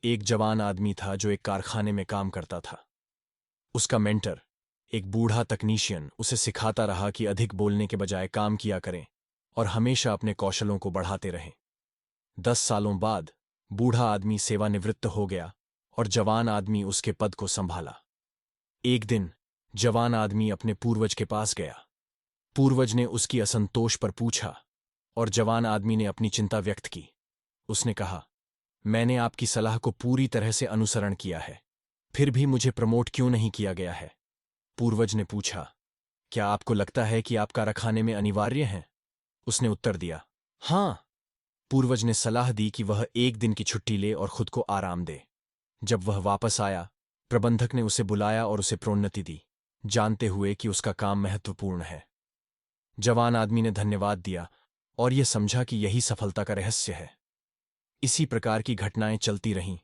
एक जवान आदमी था जो एक कारखाने में काम करता था। उसका मेंटर, एक बूढ़ा तकनीशियन, उसे सिखाता रहा कि अधिक बोलने के बजाय काम किया करें और हमेशा अपने कौशलों को बढ़ाते रहें। 10 सालों बाद बूढ़ा आदमी सेवानिवृत्त हो गया और जवान आदमी उसके पद को संभाला। एक दिन जवान आदमी अपने पूर्वज के पास गया। पूर्वज ने उसकी असंतोष पर पूछा और जवान आदमी ने अपनी चिंता व्यक्त की। उसने कहा, मैंने आपकी सलाह को पूरी तरह से अनुसरण किया है, फिर भी मुझे प्रमोट क्यों नहीं किया गया है? पूर्वज ने पूछा, क्या आपको लगता है कि आप कारखाने में अनिवार्य हैं? उसने उत्तर दिया, हाँ। पूर्वज ने सलाह दी कि वह एक दिन की छुट्टी ले और खुद को आराम दे। जब वह वापस आया, प्रबंधक ने उसे बुलाया और उसे प्रोन्नति दी, जानते हुए कि उसका काम महत्वपूर्ण है। जवान आदमी ने धन्यवाद दिया और यह समझा कि यही सफलता का रहस्य है। इसी प्रकार की घटनाएं चलती रहीं,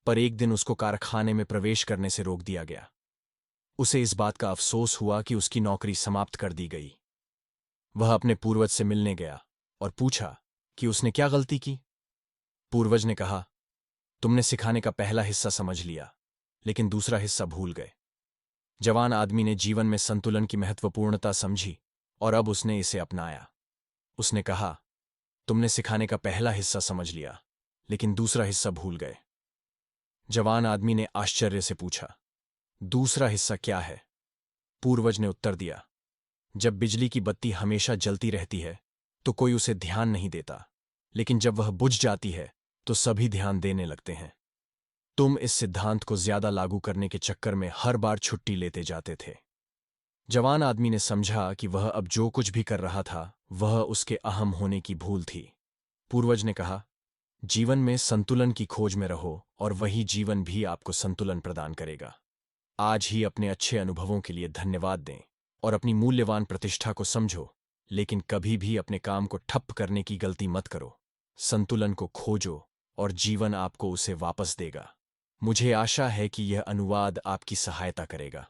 पर एक दिन उसको कारखाने में प्रवेश करने से रोक दिया गया। उसे इस बात का अफसोस हुआ कि उसकी नौकरी समाप्त कर दी गई। वह अपने पूर्वज से मिलने गया और पूछा कि उसने क्या गलती की। पूर्वज ने कहा, तुमने सिखाने का पहला हिस्सा समझ लिया, लेकिन दूसरा हिस्सा भूल गए। जवान आदमी ने जीवन में संतुलन की महत्वपूर्णता समझी और अब उसने इसे अपनाया। उसने कहा, तुमने सिखाने का पहला हिस्सा समझ लिया, लेकिन दूसरा हिस्सा भूल गए। जवान आदमी ने आश्चर्य से पूछा, दूसरा हिस्सा क्या है? पूर्वज ने उत्तर दिया, जब बिजली की बत्ती हमेशा जलती रहती है तो कोई उसे ध्यान नहीं देता, लेकिन जब वह बुझ जाती है तो सभी ध्यान देने लगते हैं। तुम इस सिद्धांत को ज्यादा लागू करने के चक्कर में हर बार छुट्टी लेते जाते थे। जवान आदमी ने समझा कि वह अब जो कुछ भी कर रहा था वह उसके अहम होने की भूल थी। पूर्वज ने कहा, जीवन में संतुलन की खोज में रहो और वही जीवन भी आपको संतुलन प्रदान करेगा। आज ही अपने अच्छे अनुभवों के लिए धन्यवाद दें और अपनी मूल्यवान प्रतिष्ठा को समझो, लेकिन कभी भी अपने काम को ठप्प करने की गलती मत करो। संतुलन को खोजो और जीवन आपको उसे वापस देगा। मुझे आशा है कि यह अनुवाद आपकी सहायता करेगा।